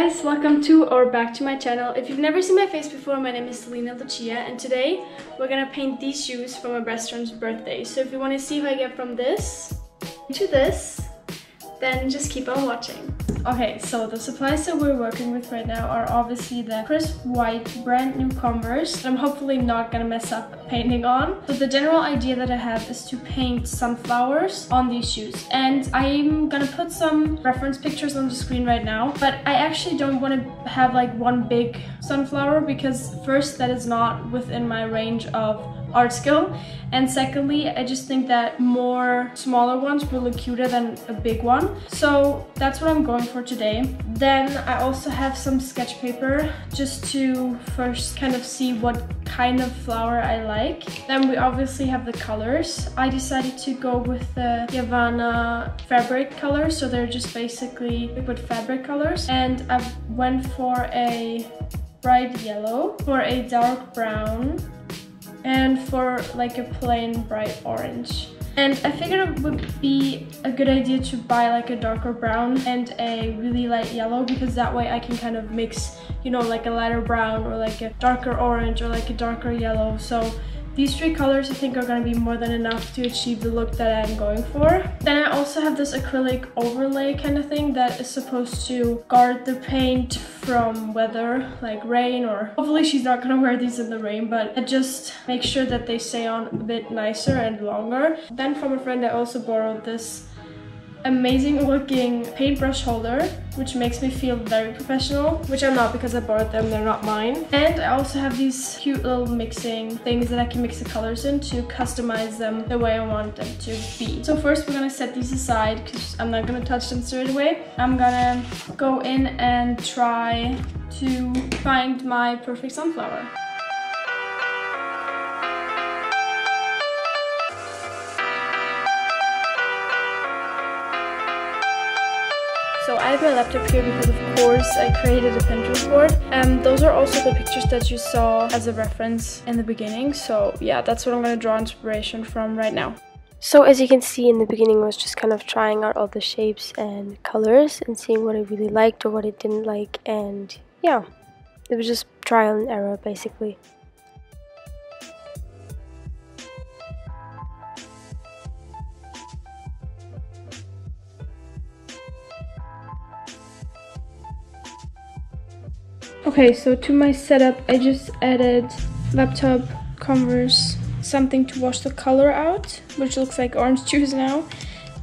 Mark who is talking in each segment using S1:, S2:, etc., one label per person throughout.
S1: guys, welcome to or back to my channel. If you've never seen my face before, my name is LenaLuciia, and today we're gonna paint these shoes for my best friend's birthday. So if you want to see how I get from this to this, then just keep on watching. Okay, so the supplies that we're working with right now are obviously the crisp white brand new Converse that I'm hopefully not gonna mess up painting on. So the general idea that I have is to paint sunflowers on these shoes, and I'm gonna put some reference pictures on the screen right now, but I actually don't want to have like one big sunflower because first, that is not within my range of art skill, and secondly, I just think that more smaller ones will look cuter than a big one. So that's what I'm going for today. Then I also have some sketch paper just to first kind of see what kind of flower I like. Then we obviously have the colors. I decided to go with the Havana fabric colors, so they're just basically liquid fabric colors, and I went for a bright yellow, for a dark brown, and for like a plain bright orange. And I figured it would be a good idea to buy like a darker brown and a really light yellow, because that way I can kind of mix, you know, like a lighter brown or like a darker orange or like a darker yellow. So these three colors I think are going to be more than enough to achieve the look that I'm going for. Then I also have this acrylic overlay kind of thing that is supposed to guard the paint from weather, like rain, or hopefully she's not going to wear these in the rain, but it just makes sure that they stay on a bit nicer and longer. Then from a friend I also borrowed this amazing looking paintbrush holder, which makes me feel very professional, which I'm not because I borrowed them, they're not mine. And I also have these cute little mixing things that I can mix the colors in to customize them the way I want them to be. So first we're gonna set these aside because I'm not gonna touch them straight away. I'm gonna go in and try to find my perfect sunflower. So I have my laptop here because of course I created a Pinterest board. Those are also the pictures that you saw as a reference in the beginning. So yeah, that's what I'm going to draw inspiration from right now.
S2: So as you can see, in the beginning I was just kind of trying out all the shapes and colors and seeing what I really liked or what I didn't like, and yeah, it was just trial and error basically.
S1: Okay, so to my setup, I just added laptop, Converse, something to wash the color out, which looks like orange juice now,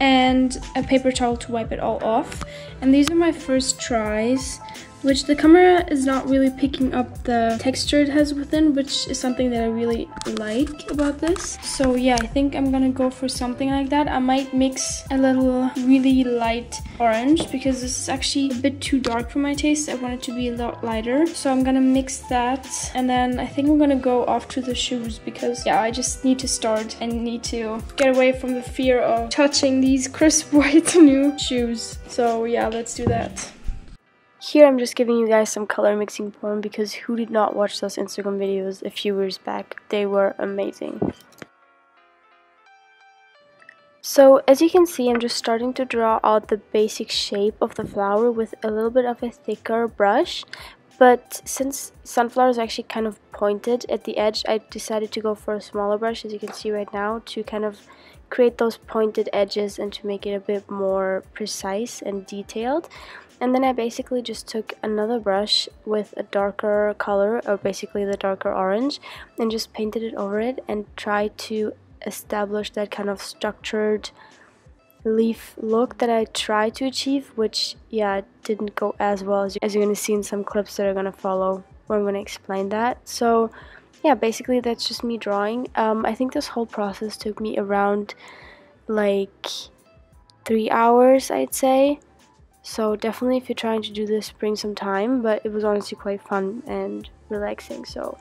S1: and a paper towel to wipe it all off. And these are my first tries, which the camera is not really picking up the texture it has within, which is something that I really like about this. So yeah, I think I'm gonna go for something like that. I might mix a little really light orange because this is actually a bit too dark for my taste. I want it to be a lot lighter. So I'm gonna mix that, and then I think I'm gonna go off to the shoes because yeah, I just need to start and need to get away from the fear of touching these crisp white new shoes. So yeah, let's do that.
S2: Here I'm just giving you guys some color mixing porn because who did not watch those Instagram videos a few years back? They were amazing. So as you can see, I'm just starting to draw out the basic shape of the flower with a little bit of a thicker brush. But since sunflower is actually kind of pointed at the edge, I decided to go for a smaller brush, as you can see right now, to kind of create those pointed edges and to make it a bit more precise and detailed. And then I basically just took another brush with a darker color, or basically the darker orange, and just painted it over it and tried to establish that kind of structured leaf look that I tried to achieve, which yeah, didn't go as well as you're going to see in some clips that are going to follow where I'm going to explain that. So yeah, basically that's just me drawing. I think this whole process took me around like 3 hours, I'd say. So definitely if you're trying to do this, bring some time, but it was honestly quite fun and relaxing, so.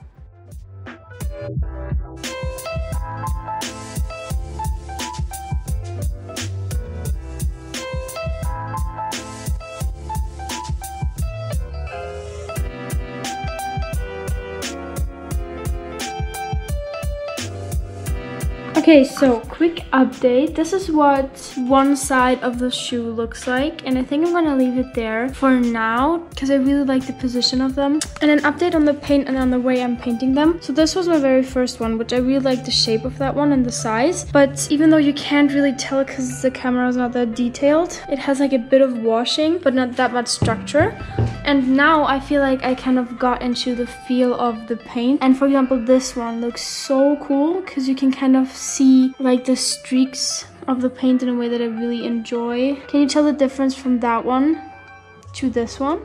S1: Okay, so quick update. This is what one side of the shoe looks like, and I think I'm gonna leave it there for now because I really like the position of them. And an update on the paint and on the way I'm painting them. So this was my very first one, which I really like the shape of that one and the size, but even though you can't really tell because the camera is not that detailed, it has like a bit of washing but not that much structure. And now I feel like I kind of got into the feel of the paint. And for example, this one looks so cool because you can kind of see like the streaks of the paint in a way that I really enjoy. Can you tell the difference from that one to this one?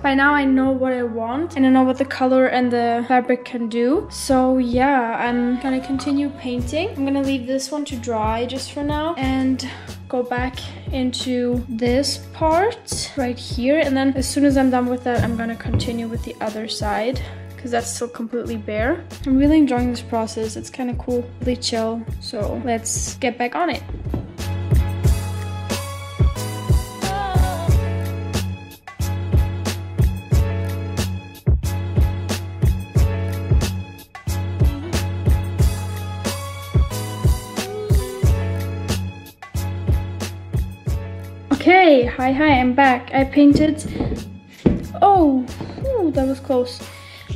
S1: By now I know what I want and I know what the color and the fabric can do. So yeah, I'm gonna continue painting. I'm gonna leave this one to dry just for now and go back into this part right here. And then as soon as I'm done with that, I'm gonna continue with the other side because that's still completely bare. I'm really enjoying this process. It's kind of cool, really chill. So let's get back on it. Okay, hi, I'm back. I painted, oh, that was close.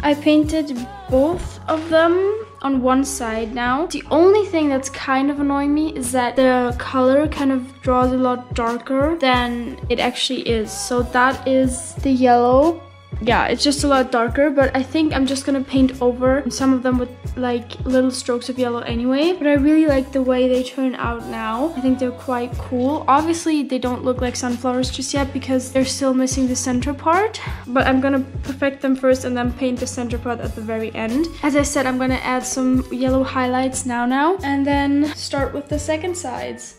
S1: I painted both of them on one side now. The only thing that's kind of annoying me is that the color kind of draws a lot darker than it actually is. So that is the yellow. Yeah, it's just a lot darker, but I think I'm just gonna paint over some of them with like little strokes of yellow anyway. But I really like the way they turn out now. I think they're quite cool. Obviously they don't look like sunflowers just yet because they're still missing the center part, but I'm gonna perfect them first and then paint the center part at the very end. As I said, I'm gonna add some yellow highlights now and then start with the second sides.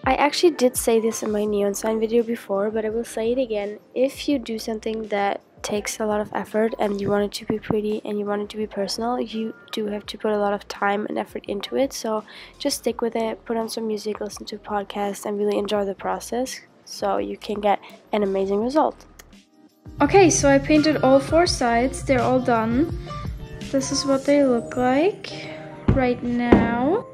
S2: I actually did say this in my neon sign video before, but I will say it again. If you do something that takes a lot of effort and you want it to be pretty and you want it to be personal, you do have to put a lot of time and effort into it. So just stick with it, put on some music, listen to podcasts, and really enjoy the process so you can get an amazing result.
S1: Okay, so I painted all 4 sides. They're all done. This is what they look like right now.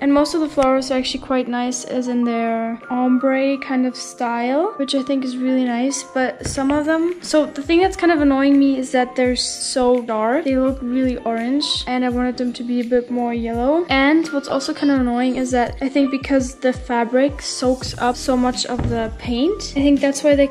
S1: And most of the flowers are actually quite nice, as in their ombre kind of style, which I think is really nice. But some of them, so the thing that's kind of annoying me is that they're so dark. They look really orange and I wanted them to be a bit more yellow. And what's also kind of annoying is that I think because the fabric soaks up so much of the paint, I think that's why the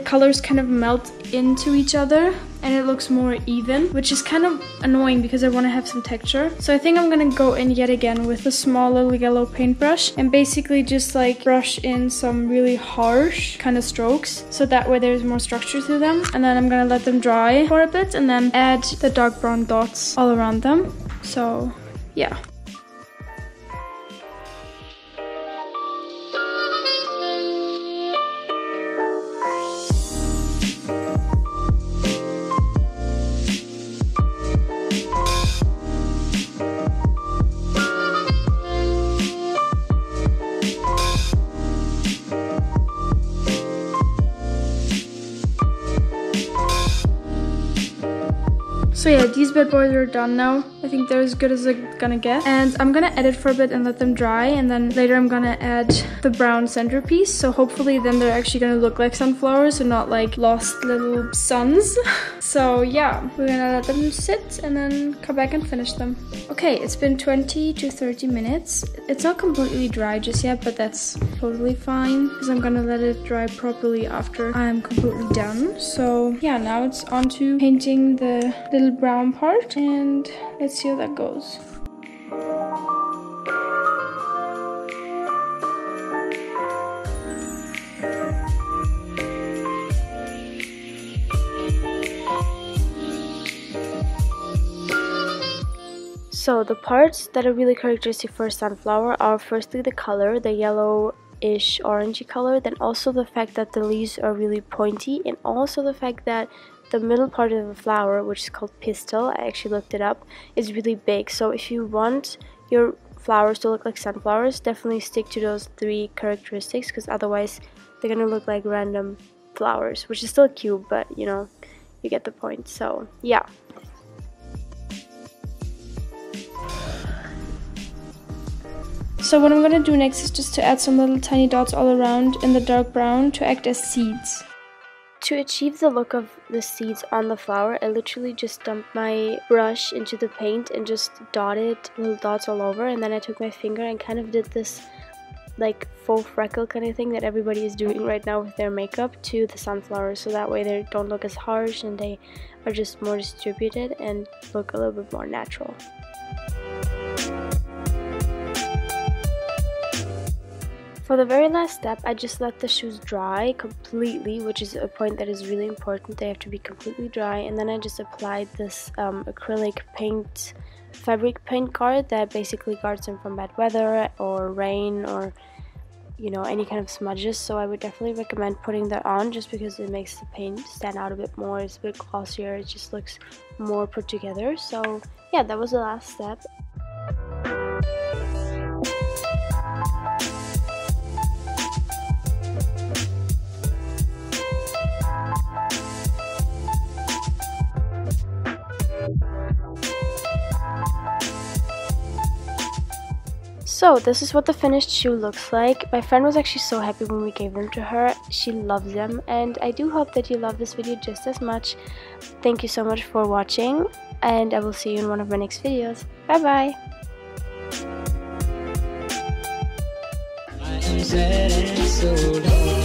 S1: colors kind of melt into each other and it looks more even, which is kind of annoying because I want to have some texture. So I think I'm gonna go in yet again with a small little yellow paintbrush and basically just like brush in some really harsh kind of strokes so that way there's more structure to them. And then I'm gonna let them dry for a bit and then add the dark brown dots all around them. So yeah. So yeah, these bad boys are done now. I think they're as good as they're gonna get. And I'm gonna edit for a bit and let them dry. And then later I'm gonna add the brown centerpiece. So hopefully then they're actually gonna look like sunflowers and not like lost little suns. So yeah, we're gonna let them sit and then come back and finish them. Okay, it's been 20 to 30 minutes. It's not completely dry just yet, but that's totally fine because I'm gonna let it dry properly after I'm completely done. So yeah, now it's on to painting the little brown part and let's see how that goes.
S2: So the parts that are really characteristic for a sunflower are firstly the color, the yellowish orangey color, then also the fact that the leaves are really pointy, and also the fact that the middle part of the flower, which is called pistil, I actually looked it up, is really big. So if you want your flowers to look like sunflowers, definitely stick to those 3 characteristics, because otherwise they're gonna look like random flowers, which is still cute, but you know, you get the point. So yeah.
S1: So what I'm gonna do next is just to add some little tiny dots all around in the dark brown to act as seeds.
S2: To achieve the look of the seeds on the flower, I literally just dumped my brush into the paint and just dotted little dots all over, and then I took my finger and kind of did this like faux freckle kind of thing that everybody is doing right now with their makeup to the sunflowers, so that way they don't look as harsh and they are just more distributed and look a little bit more natural. For the very last step, I just let the shoes dry completely, which is a point that is really important. They have to be completely dry, and then I just applied this acrylic paint, fabric paint guard that basically guards them from bad weather or rain or, you know, any kind of smudges. So I would definitely recommend putting that on, just because it makes the paint stand out a bit more. It's a bit glossier, it just looks more put together. So yeah, that was the last step. So this is what the finished shoe looks like. My friend was actually so happy when we gave them to her. She loves them, and I do hope that you love this video just as much. Thank you so much for watching, and I will see you in one of my next videos. Bye bye!